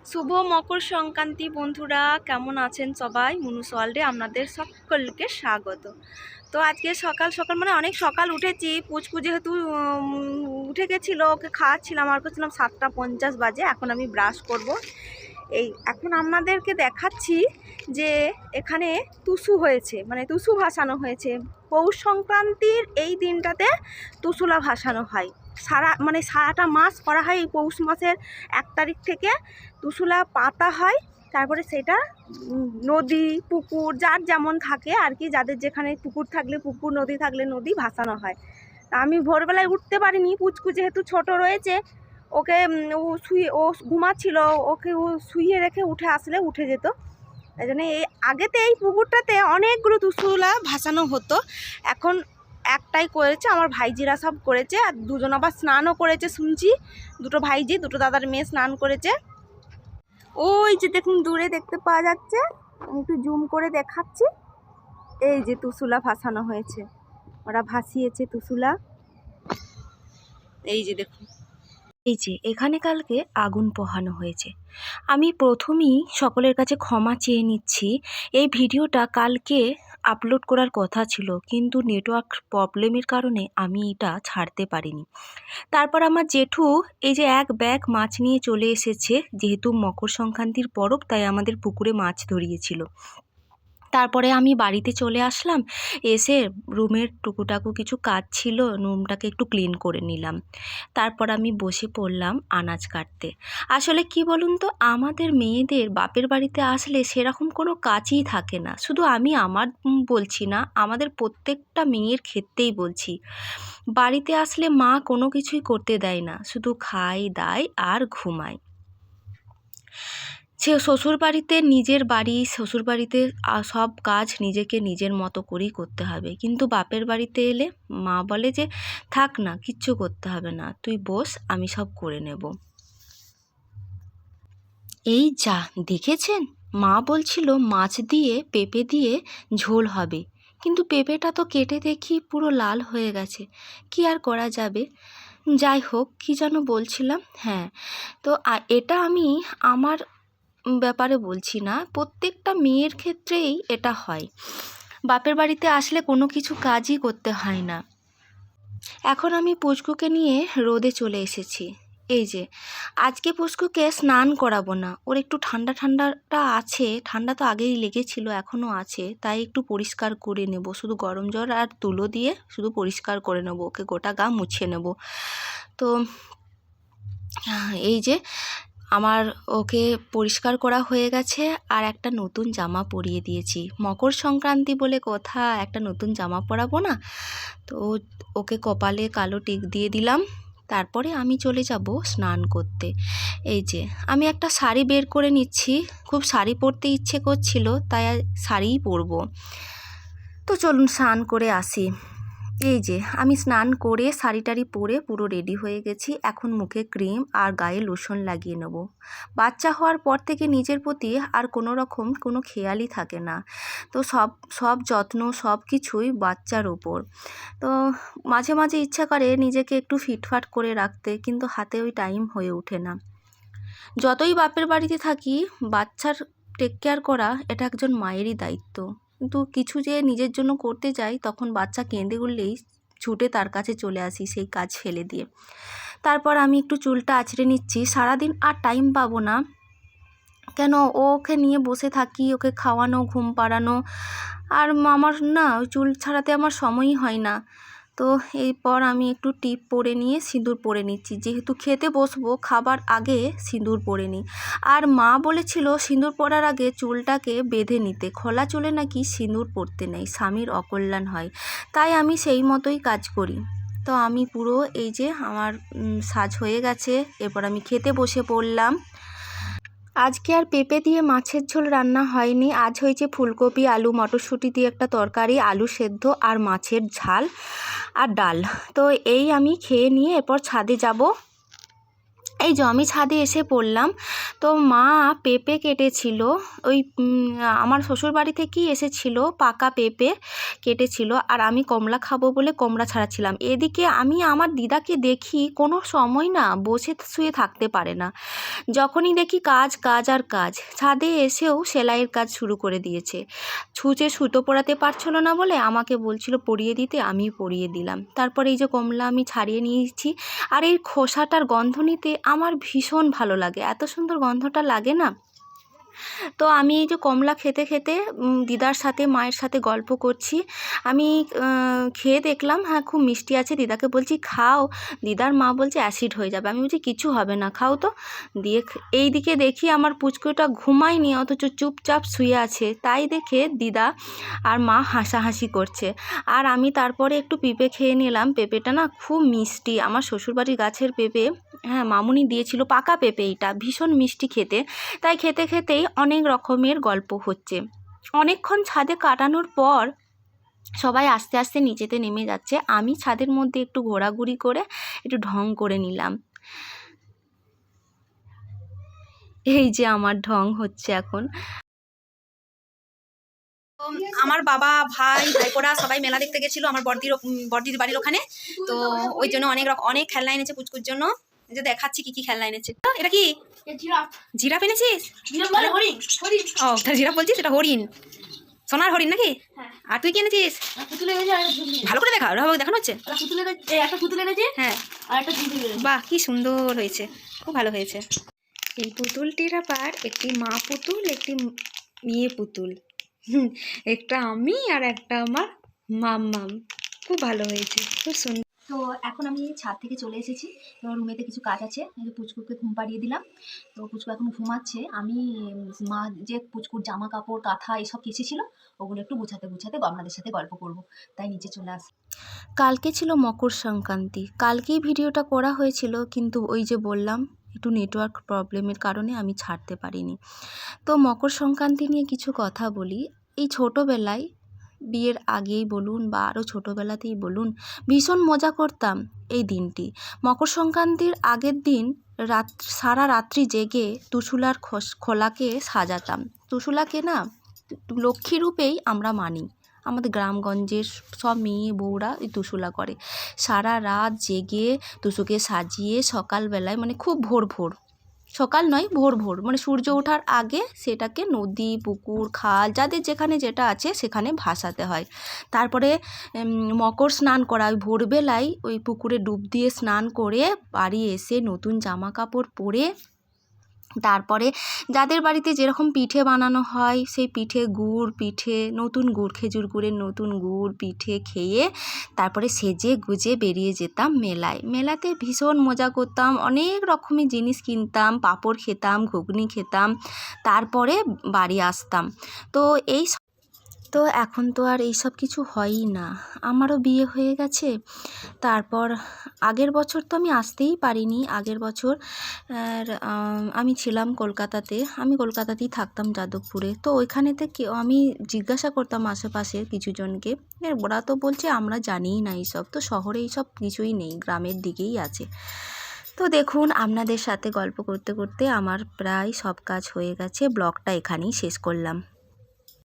শুভ মকর সংক্রান্তি বন্ধুরা, কেমন আছেন সবাই? মুনুস ওয়ার্ল্ডে আপনাদের সকলকে স্বাগত। তো আজকে সকাল সকাল মানে অনেক সকাল উঠেছি। পুচকু যেহেতু উঠে গেছিলো, ওকে খাওয়াচ্ছিলাম, আর করছিলাম 7:50 বাজে। এখন আমি ব্রাশ করব। এখন আপনাদেরকে দেখাচ্ছি যে এখানে টুসু হয়েছে, মানে টুসু ভাসানো হয়েছে। পৌষ সংক্রান্তির এই দিনটাতে টুসুলা ভাসানো হয়। সারাটা মাস করা হয়। এই পৌষ মাসের 1 তারিখ থেকে টুসুলা পাতা হয়। তারপরে সেটা নদী পুকুর যার যেমন থাকে আর কি, যাদের যেখানে পুকুর থাকলে পুকুর, নদী থাকলে নদী ভাসানো হয়। তা আমি ভোরবেলায় উঠতে পারিনি, পুচকু যেহেতু ছোট রয়েছে, ওকে ও ঘুমাচ্ছিল, ওকে শুইয়ে রেখে উঠে আসলে উঠে যেত। তাই জন্য আগেতে এই পুকুরটাতে অনেকগুলো টুসুলা ভাসানো হতো। এখন একটাই করেছে, আমার ভাইজিরা সব করেছে, আর দুজন আবার স্নানও করেছে শুনছি। দুটো ভাইজি, দুটো দাদার মেয়ে স্নান করেছে। ওই যে দেখুন দূরে দেখতে পাওয়া যাচ্ছে, আমি একটু জুম করে দেখাচ্ছি। এই যে টুসুলা ভাসানো হয়েছে, ওরা ভাসিয়েছে টুসুলা। এই যে দেখুন, এই যে এখানে কালকে আগুন পোহানো হয়েছে। আমি প্রথমেই সকলের কাছে ক্ষমা চেয়ে নিচ্ছি। এই ভিডিওটা কালকে আপলোড করার কথা ছিল, কিন্তু নেটওয়ার্ক প্রবলেমের কারণে আমি এটা ছাড়তে পারিনি। তারপর আমার জেঠু এই যে এক ব্যাগ মাছ নিয়ে চলে এসেছে। যেহেতু মকর সংক্রান্তির পরব, তাই আমাদের পুকুরে মাছ ধরিয়েছিল। তারপরে আমি বাড়িতে চলে আসলাম। এসে রুমের টুকুটাকু কিছু কাজ ছিল, রুমটাকে একটু ক্লিন করে নিলাম। তারপর আমি বসে পড়লাম আনাজ কাটতে। আসলে কি বলুন তো, আমাদের মেয়েদের বাপের বাড়িতে আসলে সেরকম কোনো কাজই থাকে না। শুধু আমি আমার বলছি না, আমাদের প্রত্যেকটা মেয়ের ক্ষেত্রেই বলছি। বাড়িতে আসলে মা কোনো কিছুই করতে দেয় না, শুধু খায় দায় আর ঘুমায়। সে শ্বশুরবাড়িতে, নিজের বাড়ি শ্বশুরবাড়িতে সব কাজ নিজেকে নিজের মতো করেই করতে হবে, কিন্তু বাপের বাড়িতে এলে মা বলে যে থাক না, কিচ্ছু করতে হবে না, তুই বস, আমি সব করে নেব। এই যা দেখেছেন, মা বলছিল মাছ দিয়ে পেঁপে দিয়ে ঝোল হবে, কিন্তু পেঁপেটা তো কেটে দেখি পুরো লাল হয়ে গেছে। কি আর করা যাবে, যাই হোক। কি যেন বলছিলাম, হ্যাঁ, তো এটা আমি আমার ব্যাপারে বলছি না, প্রত্যেকটা মেয়ের ক্ষেত্রেই এটা হয়। বাপের বাড়িতে আসলে কোনো কিছু কাজই করতে হয় না। এখন আমি পুচকুকে নিয়ে রোদে চলে এসেছি। এই যে আজকে পুচকুকে স্নান করাবো না, ওর একটু ঠান্ডাটা আছে, ঠান্ডা তো আগেই লেগেছিল, এখনও আছে, তাই একটু পরিষ্কার করে নেব। শুধু গরম জল আর তুলো দিয়ে শুধু পরিষ্কার করে নেব, ওকে গোটা গা মুছিয়ে নেব। তো এই যে আমার ওকে পরিষ্কার করা হয়ে গেছে, আর একটা নতুন জামা পরিয়ে দিয়েছি। মকর সংক্রান্তি বলে কথা, একটা নতুন জামা পরাবো না? তো ওকে কপালে কালো টিক দিয়ে দিলাম। তারপরে আমি চলে যাব স্নান করতে। এই যে আমি একটা শাড়ি বের করে নিচ্ছি, খুব শাড়ি পরতে ইচ্ছে করছিল, তাই শাড়িই পরবো। তো চলুন স্নান করে আসি। এই যে আমি স্নান করে শাড়ি টাড়ি পরে পুরো রেডি হয়ে গেছি। এখন মুখে ক্রিম আর গায়ে লোশন লাগিয়ে নেব। বাচ্চা হওয়ার পর থেকে নিজের প্রতি আর কোনো খেয়ালই থাকে না। তো সব যত্ন সব কিছুই বাচ্চার ওপর। তো মাঝে মাঝে ইচ্ছা করে নিজেকে একটু ফিটফাট করে রাখতে, কিন্তু হাতে ওই টাইম হয়ে ওঠে না। যতই বাপের বাড়িতে থাকি, বাচ্চার টেক কেয়ার করা এটা একজন মায়েরই দায়িত্ব। কিন্তু কিছু যে নিজের জন্য করতে যাই, তখন বাচ্চা কেঁদে উঠলেই ছুটে তার কাছে চলে আসি সেই কাজ ফেলে দিয়ে। তারপর আমি একটু চুলটা আঁচড়ে নিচ্ছি। সারাদিন আর টাইম পাবো না, কেন ওকে নিয়ে বসে থাকি, ওকে খাওয়ানো, ঘুম পাড়ানো, আর আমার না ওই চুল ছাড়াতে আমার সময়ই হয় না। তো এরপর আমি একটু টিপ পরে নিয়ে সিঁদুর পরে নিচ্ছি, যেহেতু খেতে বসবো, খাবার আগে সিঁদুর পরে নিই। আর মা বলেছিল সিঁদুর পরার আগে চুলটাকে বেঁধে নিতে, খোলা চুলে নাকি সিঁদুর পরতে নেই, স্বামীর অকল্যাণ হয়। তাই আমি সেই মতোই কাজ করি। তো আমি পুরো এই যে আমার সাজ হয়ে গেছে, এরপর আমি খেতে বসে পড়লাম। আজকে আর পেঁপে দিয়ে মাছের ঝোল রান্না হয়নি, আজ হয়েছে ফুলকপি আলু মটরশুঁটি দিয়ে একটা তরকারি, আলু সেদ্ধ আর মাছের ঝাল আর ডাল। তো এই আমি খেয়ে নিয়ে এরপর ছাদে যাব। এই যে আমি ছাদে এসে পড়লাম, তো মা পেঁপে কেটেছিল, ওই আমার শ্বশুরবাড়ি থেকেই এসেছিল, পাকা পেঁপে কেটেছিল, আর আমি কমলা খাবো বলে কমলা ছাড়াচ্ছিলাম। এদিকে আমি আমার দিদাকে দেখি কোনো সময় না বসে শুয়ে থাকতে পারে না, যখনই দেখি কাজ কাজ আর কাজ। ছাদে এসেও সেলাইয়ের কাজ শুরু করে দিয়েছে। ছুঁচে সুতো পরাতে পারছিল না বলে আমাকে বলছিল পরিয়ে দিতে, আমি পরিয়ে দিলাম। তারপরে এই যে কমলা আমি ছাড়িয়ে নিয়েছি, আর এই খোসাটার গন্ধ নিতে আমার ভীষণ ভালো লাগে, এত সুন্দর গন্ধটা লাগে না। তো আমি এই যে কমলা খেতে খেতে দিদার সাথে মায়ের সাথে গল্প করছি। আমি খেয়ে দেখলাম হ্যাঁ খুব মিষ্টি আছে, দিদাকে বলছি খাও, দিদার মা বলছে অ্যাসিড হয়ে যাবে। আমি বলছি কিছু হবে না, খাও তো। দিয়ে এই দিকে দেখি আমার পুচকুটা ঘুমায়নি, অথচ চুপচাপ শুয়ে আছে। তাই দেখে দিদা আর মা হাসাহাসি করছে, আর আমি তারপরে একটু পেঁপে খেয়ে নিলাম। পেঁপেটা না খুব মিষ্টি, আমার শ্বশুরবাড়ির গাছের পেঁপে, হ্যাঁ মামুনি দিয়েছিল, পাকা পেঁপে, এটা ভীষণ মিষ্টি খেতে। তাই খেতে খেতেই অনেক রকমের গল্প হচ্ছে। অনেকক্ষণ ছাদে কাটানোর পর সবাই আস্তে আস্তে নিচেতে নেমে যাচ্ছে। আমি ছাদের মধ্যে একটু ঘোরাঘুরি করে একটু ঢং করে নিলাম। এই যে আমার ঢং হচ্ছে এখন। আমার বাবা ভাই ভাইপোরা সবাই মেলা দেখতে গেছিলো আমার বড়দির বাড়ির ওখানে। তো ওই জন্য অনেক খেলনা এনেছে পুচকুর জন্য, যে দেখাচ্ছি কি কি খেলনা এনেছে। এটা কি জিরাফ এনেছিস? ও তাহলে জিরাফ বলছিস, এটা হরিণ, সোনার হরিণ নাকি? আর তুই কি এনেছিস? ভালো করে দেখানো হচ্ছে। হ্যাঁ বাহ কি সুন্দর হয়েছে, খুব ভালো হয়েছে। এই পুতুলটির আবার একটি মা পুতুল, একটি মেয়ে পুতুল, একটা আমি আর একটা আমার মাম্মাম। খুব ভালো হয়েছে, খুব সুন্দর। তো এখন আমি ছাদ থেকে চলে এসেছি, তো রুমেতে কিছু কাজ আছে। পুচকুকে ঘুম পাড়িয়ে দিলাম, তো পুচকু এখন ঘুমাচ্ছে। আমি মা যে পুচকুর জামা কাপড় কাঁথা এসব কেচেছিল ওগুলো একটু গুছাতে আপনাদের সাথে গল্প করব, তাই নিচে চলে আসি। কালকে ছিল মকর সংক্রান্তি, কালকেই ভিডিওটা করা হয়েছিল, কিন্তু ওই যে বললাম একটু নেটওয়ার্ক প্রবলেমের কারণে আমি ছাড়তে পারিনি। তো মকর সংক্রান্তি নিয়ে কিছু কথা বলি। এই ছোটোবেলায়, বিয়ের আগেই বলুন বা আরও ছোটোবেলাতেই বলুন, ভীষণ মজা করতাম এই দিনটি। মকর সংক্রান্তির আগের দিন সারা রাত্রি জেগে তুশুলার খোলাকে সাজাতাম। তুশুলাকে না লক্ষ্মী রূপেই আমরা মানি, আমাদের গ্রামগঞ্জের সব মেয়ে বউরা এই তুশুলা করে। সারা রাত জেগে টুসুকে সাজিয়ে সকালবেলায়, মানে খুব ভোর সকাল নয় ভোর মানে সূর্য ওঠার আগে সেটাকে নদী পুকুর খাল যাদের যেখানে যেটা আছে সেখানে ভাসাতে হয়। তারপরে মকর স্নান করা, ওই ভোরবেলায় ওই পুকুরে ডুব দিয়ে স্নান করে বাড়ি এসে নতুন জামা কাপড় পরে, তারপরে যাদের বাড়িতে যেরকম পিঠে বানানো হয় সেই নতুন গুড়, খেজুর গুড়ের নতুন গুড় পিঠে খেয়ে তারপরে সেজে গুজে বেরিয়ে যেতাম মেলাতে। ভীষণ মজা করতাম, অনেক রকমের জিনিস কিনতাম, পাঁপড় খেতাম, ঘুগনি খেতাম, তারপরে বাড়ি আসতাম। তো এখন তো আর এইসব কিছু হয়ই না, আমারও বিয়ে হয়ে গেছে। তারপর আগের বছর তো আমি আসতেই পারিনি, আগের বছর আমি ছিলাম কলকাতাতে, আমি কলকাতাতেই থাকতাম যাদবপুরে। তো ওইখানেতে আমি জিজ্ঞাসা করতাম আশেপাশের কিছুজনকে, ওরা তো বলছে আমরা জানিই না এইসব, তো শহরে এইসব কিছুই নেই, গ্রামের দিকেই আছে। তো দেখুন আপনাদের সাথে গল্প করতে করতে আমার প্রায় সব কাজ হয়ে গেছে, ব্লগটা এখানেই শেষ করলাম।